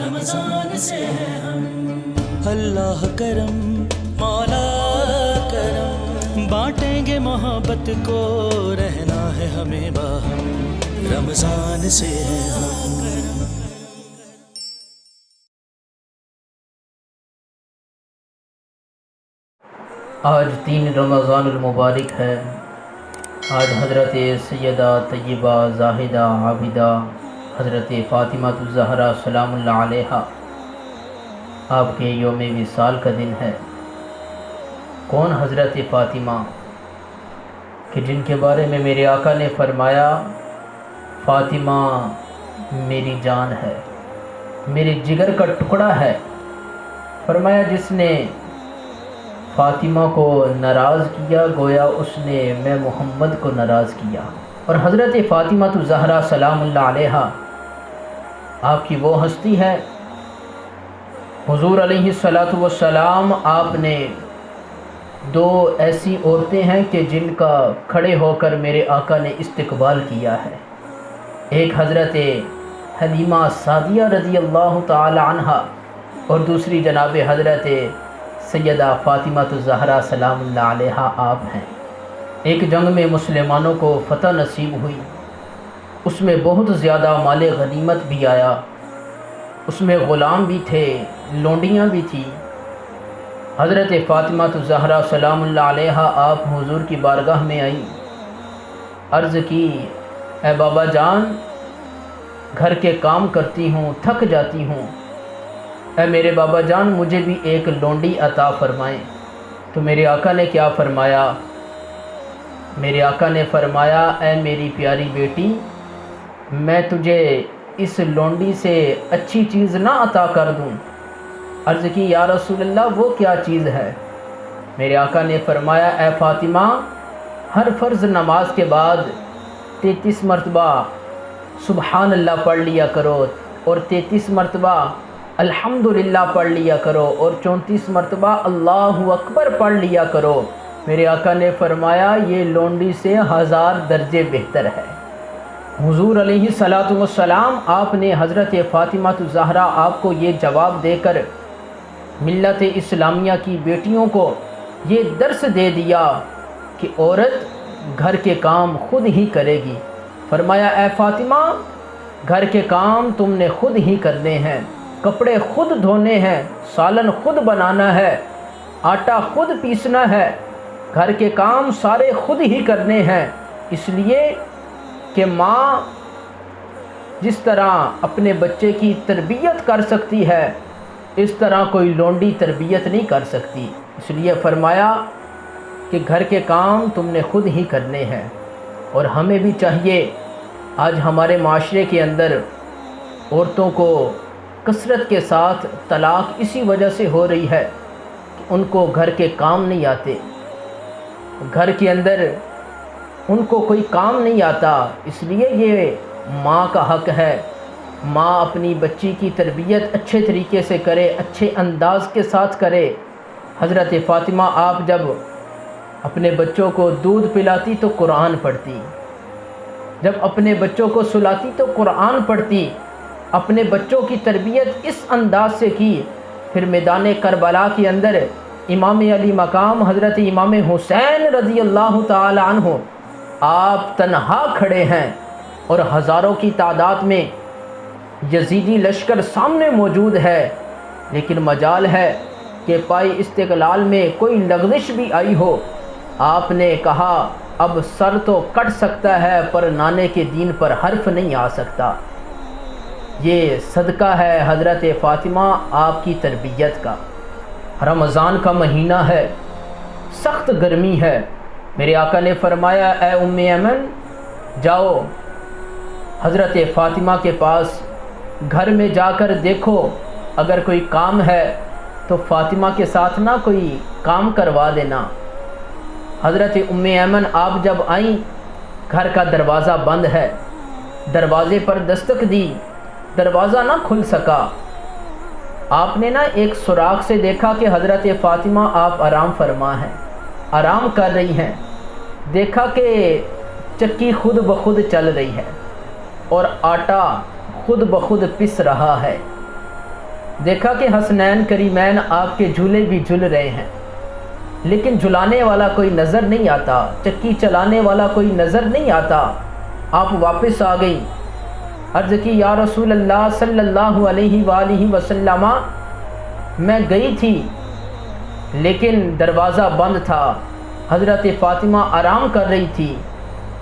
رمضان سے ہیں ہم، اللہ کرم مولا کرم، بانٹیں گے محبت کو، رہنا ہے ہمیں باہم، رمضان سے ہیں ہم۔ آج 3 رمضان المبارک ہے۔ آج حضرت سیدہ طیبہ زاہدہ عابدہ حضرت فاطمہ الزہرا سلام اللہ علیہا آپ کے یوم وصال کا دن ہے۔ کون حضرت فاطمہ کہ جن کے بارے میں میرے آقا نے فرمایا فاطمہ میری جان ہے، میرے جگر کا ٹکڑا ہے۔ فرمایا جس نے فاطمہ کو ناراض کیا گویا اس نے میں محمد کو ناراض کیا۔ اور حضرت فاطمہ الزہرا سلام اللہ علیہا آپ کی وہ ہستی ہے، حضور علیہ السلام آپ نے 2 ایسی عورتیں ہیں کہ جن کا کھڑے ہو کر میرے آقا نے استقبال کیا ہے۔ ایک حضرت حلیمہ سعدیہ رضی اللہ تعالی عنہا اور دوسری جناب حضرت سیدہ فاطمہ الزہرا سلام اللہ علیہا آپ ہیں۔ ایک جنگ میں مسلمانوں کو فتح نصیب ہوئی، اس میں بہت زیادہ مال غنیمت بھی آیا، اس میں غلام بھی تھے، لونڈیاں بھی تھیں۔ حضرت فاطمہ الزہرا سلام اللہ علیہا آپ حضور کی بارگاہ میں آئی، عرض کی اے بابا جان گھر کے کام کرتی ہوں تھک جاتی ہوں، اے میرے بابا جان مجھے بھی ایک لونڈی عطا فرمائیں۔ تو میرے آقا نے کیا فرمایا؟ میرے آقا نے فرمایا اے میری پیاری بیٹی میں تجھے اس لونڈی سے اچھی چیز نہ عطا کر دوں؟ عرض کی یا رسول اللہ وہ کیا چیز ہے؟ میرے آقا نے فرمایا اے فاطمہ ہر فرض نماز کے بعد 33 مرتبہ سبحان اللہ پڑھ لیا کرو، اور 33 مرتبہ الحمدللہ پڑھ لیا کرو، اور 34 مرتبہ اللہ اکبر پڑھ لیا کرو۔ میرے آقا نے فرمایا یہ لونڈی سے 1000 درجے بہتر ہے۔ حضور علیہ السلام آپ نے حضرت فاطمہ الزہرا آپ کو یہ جواب دے کر ملت اسلامیہ کی بیٹیوں کو یہ درس دے دیا کہ عورت گھر کے کام خود ہی کرے گی۔ فرمایا اے فاطمہ گھر کے کام تم نے خود ہی کرنے ہیں، کپڑے خود دھونے ہیں، سالن خود بنانا ہے، آٹا خود پیسنا ہے، گھر کے کام سارے خود ہی کرنے ہیں، اس لیے کہ ماں جس طرح اپنے بچے کی تربیت کر سکتی ہے اس طرح کوئی لونڈی تربیت نہیں کر سکتی۔ اس لیے فرمایا کہ گھر کے کام تم نے خود ہی کرنے ہیں۔ اور ہمیں بھی چاہیے، آج ہمارے معاشرے کے اندر عورتوں کو کثرت کے ساتھ طلاق اسی وجہ سے ہو رہی ہے کہ ان کو گھر کے کام نہیں آتے، گھر کے اندر ان کو کوئی کام نہیں آتا۔ اس لیے یہ ماں کا حق ہے، ماں اپنی بچی کی تربیت اچھے طریقے سے کرے، اچھے انداز کے ساتھ کرے۔ حضرت فاطمہ آپ جب اپنے بچوں کو دودھ پلاتی تو قرآن پڑھتی، جب اپنے بچوں کو سلاتی تو قرآن پڑھتی، اپنے بچوں کی تربیت اس انداز سے کی۔ پھر میدان کربلا کے اندر امام علی مقام حضرت امام حسین رضی اللہ تعالی عنہ آپ تنہا کھڑے ہیں اور ہزاروں کی تعداد میں یزیدی لشکر سامنے موجود ہے، لیکن مجال ہے کہ پائی استقلال میں کوئی لغزش بھی آئی ہو۔ آپ نے کہا اب سر تو کٹ سکتا ہے پر نانے کے دین پر حرف نہیں آ سکتا۔ یہ صدقہ ہے حضرت فاطمہ آپ کی تربیت کا۔ رمضان کا مہینہ ہے، سخت گرمی ہے، میرے آقا نے فرمایا اے ام ایمن جاؤ حضرت فاطمہ کے پاس، گھر میں جا کر دیکھو اگر کوئی کام ہے تو فاطمہ کے ساتھ نہ کوئی کام کروا دینا۔ حضرت ام ایمن آپ جب آئیں گھر کا دروازہ بند ہے، دروازے پر دستک دی، دروازہ نہ کھل سکا۔ آپ نے ایک سوراخ سے دیکھا کہ حضرت فاطمہ آپ آرام فرما ہیں، آرام کر رہی ہیں۔ دیکھا کہ چکی خود بخود چل رہی ہے اور آٹا خود بخود پس رہا ہے۔ دیکھا کہ حسنین کریمین آپ کے جھولے بھی جھل رہے ہیں، لیکن جھلانے والا کوئی نظر نہیں آتا، چکی چلانے والا کوئی نظر نہیں آتا۔ آپ واپس آ گئی، عرض کی یا رسول اللہ صلی اللہ علیہ وآلہ وسلم، میں گئی تھی لیکن دروازہ بند تھا، حضرت فاطمہ آرام کر رہی تھی۔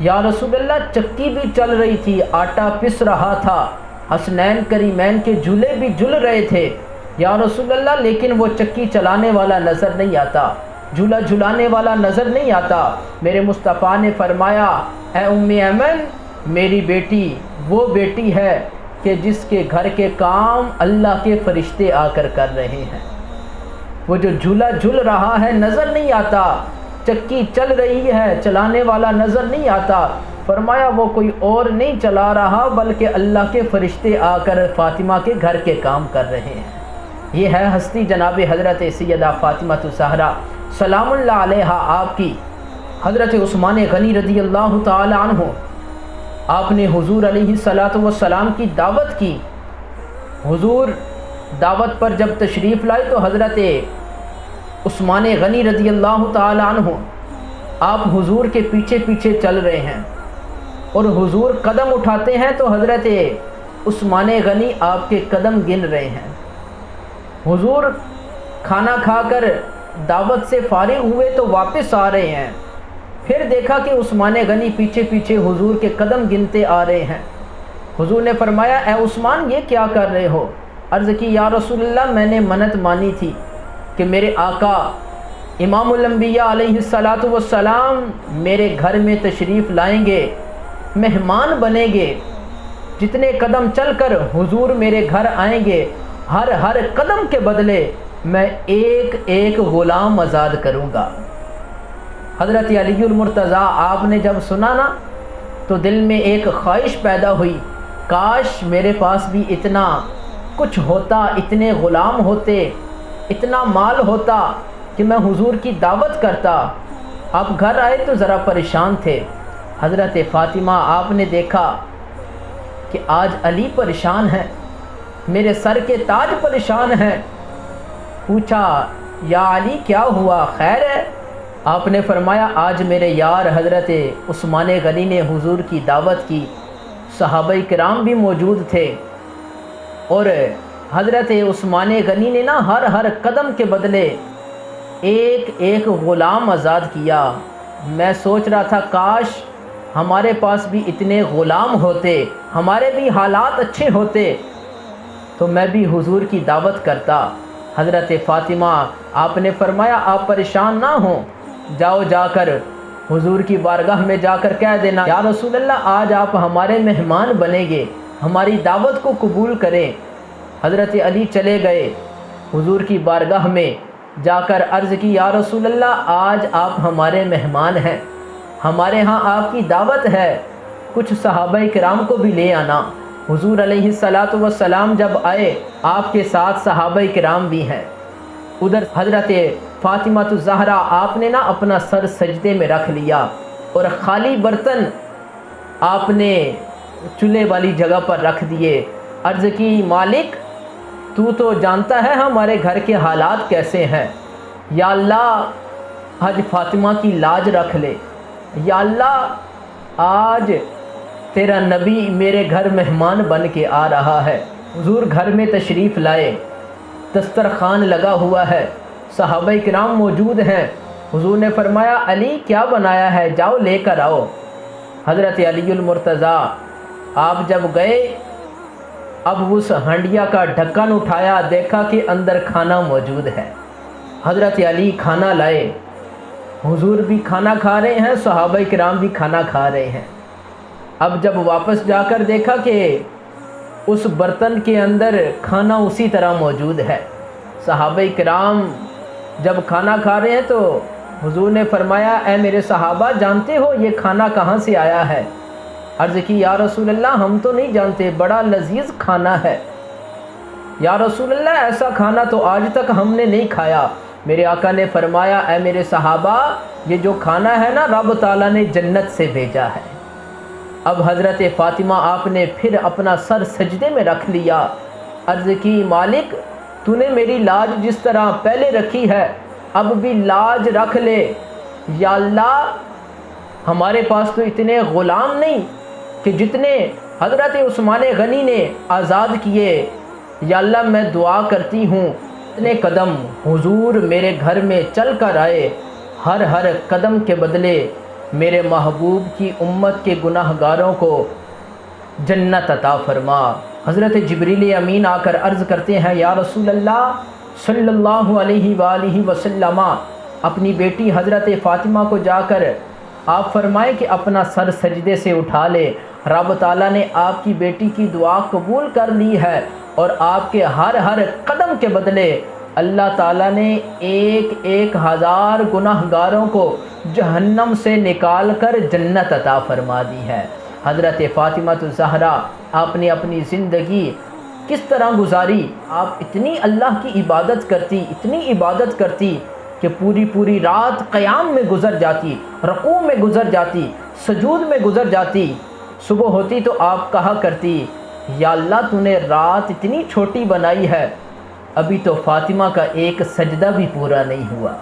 یا رسول اللہ چکی بھی چل رہی تھی، آٹا پس رہا تھا، حسنین کریمین کے جھولے بھی جھل رہے تھے یا رسول اللہ، لیکن وہ چکی چلانے والا نظر نہیں آتا، جھولا جھلانے والا نظر نہیں آتا۔ میرے مصطفیٰ نے فرمایا اے ام ایمن، میری بیٹی وہ بیٹی ہے کہ جس کے گھر کے کام اللہ کے فرشتے آ کر رہے ہیں۔ وہ جو جھولا جھل رہا ہے نظر نہیں آتا، چکی چل رہی ہے چلانے والا نظر نہیں آتا۔ فرمایا وہ کوئی اور نہیں چلا رہا بلکہ اللہ کے فرشتے آ کر فاطمہ کے گھر کے کام کر رہے ہیں۔ یہ ہے ہستی جناب حضرت سیدہ فاطمہ الزہرا سلام اللہ علیہا آپ کی۔ حضرت عثمان غنی رضی اللہ تعالی عنہ، آپ نے حضور علیہ السلام کی دعوت کی۔ حضور دعوت پر جب تشریف لائے تو حضرت عثمان غنی رضی اللہ تعالی عنہ آپ حضور کے پیچھے پیچھے چل رہے ہیں، اور حضور قدم اٹھاتے ہیں تو حضرت عثمان غنی آپ کے قدم گن رہے ہیں۔ حضور کھانا کھا کر دعوت سے فارغ ہوئے تو واپس آ رہے ہیں، پھر دیکھا کہ عثمان غنی پیچھے پیچھے حضور کے قدم گنتے آ رہے ہیں۔ حضور نے فرمایا اے عثمان یہ کیا کر رہے ہو؟ عرض کی یا رسول اللہ میں نے منت مانی تھی کہ میرے آقا امام الانبیاء علیہ السلام میرے گھر میں تشریف لائیں گے، مہمان بنیں گے، جتنے قدم چل کر حضور میرے گھر آئیں گے ہر قدم کے بدلے میں ایک ایک غلام آزاد کروں گا۔ حضرت علی المرتضیٰ آپ نے جب سنا نا تو دل میں ایک خواہش پیدا ہوئی، کاش میرے پاس بھی اتنا کچھ ہوتا، اتنے غلام ہوتے، اتنا مال ہوتا کہ میں حضور کی دعوت کرتا۔ آپ گھر آئے تو ذرا پریشان تھے۔ حضرت فاطمہ آپ نے دیکھا کہ آج علی پریشان ہے، میرے سر کے تاج پریشان ہیں۔ پوچھا یا علی کیا ہوا، خیر ہے؟ آپ نے فرمایا آج میرے یار حضرت عثمان غنی نے حضور کی دعوت کی، صحابہ کرام بھی موجود تھے، اور حضرت عثمان غنی نے نا ہر قدم کے بدلے ایک ایک غلام آزاد کیا۔ میں سوچ رہا تھا کاش ہمارے پاس بھی اتنے غلام ہوتے، ہمارے بھی حالات اچھے ہوتے تو میں بھی حضور کی دعوت کرتا۔ حضرت فاطمہ آپ نے فرمایا آپ پریشان نہ ہوں، جاؤ جا کر حضور کی بارگاہ میں جا کر کہہ دینا یا رسول اللہ آج آپ ہمارے مہمان بنیں گے، ہماری دعوت کو قبول کریں۔ حضرت علی چلے گئے حضور کی بارگاہ میں، جا کر عرض کی یا رسول اللہ آج آپ ہمارے مہمان ہیں، ہمارے ہاں آپ کی دعوت ہے، کچھ صحابہ کرام کو بھی لے آنا۔ حضور علیہ السلام جب آئے آپ کے ساتھ صحابہ کرام بھی ہیں۔ ادھر حضرت فاطمہ الزہرا آپ نے نا اپنا سر سجدے میں رکھ لیا اور خالی برتن آپ نے چولہے والی جگہ پر رکھ دیے۔ عرض کی مالک تو جانتا ہے ہمارے گھر کے حالات کیسے ہیں، یا اللہ آج فاطمہ کی لاج رکھ لے، یا اللہ آج تیرا نبی میرے گھر مہمان بن کے آ رہا ہے۔ حضور گھر میں تشریف لائے، دسترخوان لگا ہوا ہے، صحابہ کرام موجود ہیں۔ حضور نے فرمایا علی کیا بنایا ہے، جاؤ لے کر آؤ۔ حضرت علی المرتضیٰ آپ جب گئے، اب اس ہنڈیا کا ڈھکن اٹھایا، دیکھا کہ اندر کھانا موجود ہے۔ حضرت علی کھانا لائے، حضور بھی کھانا کھا رہے ہیں، صحابہ کرام بھی کھانا کھا رہے ہیں۔ اب جب واپس جا کر دیکھا کہ اس برتن کے اندر کھانا اسی طرح موجود ہے۔ صحابہ کرام جب کھانا کھا رہے ہیں تو حضور نے فرمایا اے میرے صحابہ جانتے ہو یہ کھانا کہاں سے آیا ہے؟ عرض کی یا رسول اللہ ہم تو نہیں جانتے، بڑا لذیذ کھانا ہے۔ یا رسول اللہ ایسا کھانا تو آج تک ہم نے نہیں کھایا۔ میرے آقا نے فرمایا اے میرے صحابہ یہ جو کھانا ہے نا رب تعالیٰ نے جنت سے بھیجا ہے۔ اب حضرت فاطمہ آپ نے پھر اپنا سر سجدے میں رکھ لیا، عرض کی مالک تو نے میری لاج جس طرح پہلے رکھی ہے اب بھی لاج رکھ لے۔ یا اللہ ہمارے پاس تو اتنے غلام نہیں کہ جتنے حضرت عثمان غنی نے آزاد کیے۔ یا اللہ میں دعا کرتی ہوں اتنے قدم حضور میرے گھر میں چل کر آئے، ہر قدم کے بدلے میرے محبوب کی امت کے گناہ گاروں کو جنت عطا فرما۔ حضرت جبریل امین آ کر عرض کرتے ہیں یا رسول اللہ صلی اللہ علیہ وآلہ وسلم، اپنی بیٹی حضرت فاطمہ کو جا کر آپ فرمائیں کہ اپنا سر سجدے سے اٹھا لے، رب تعالیٰ نے آپ کی بیٹی کی دعا قبول کر لی ہے اور آپ کے ہر قدم کے بدلے اللہ تعالیٰ نے 1000 گناہ گاروں کو جہنم سے نکال کر جنت عطا فرما دی ہے۔ حضرت فاطمہ الزہرا آپ نے اپنی زندگی کس طرح گزاری؟ آپ اتنی اللہ کی عبادت کرتی، اتنی عبادت کرتی کہ پوری رات قیام میں گزر جاتی، رکوع میں گزر جاتی، سجود میں گزر جاتی۔ صبح ہوتی تو آپ کہا کرتی یا اللہ تو نے رات اتنی چھوٹی بنائی ہے، ابھی تو فاطمہ کا ایک سجدہ بھی پورا نہیں ہوا۔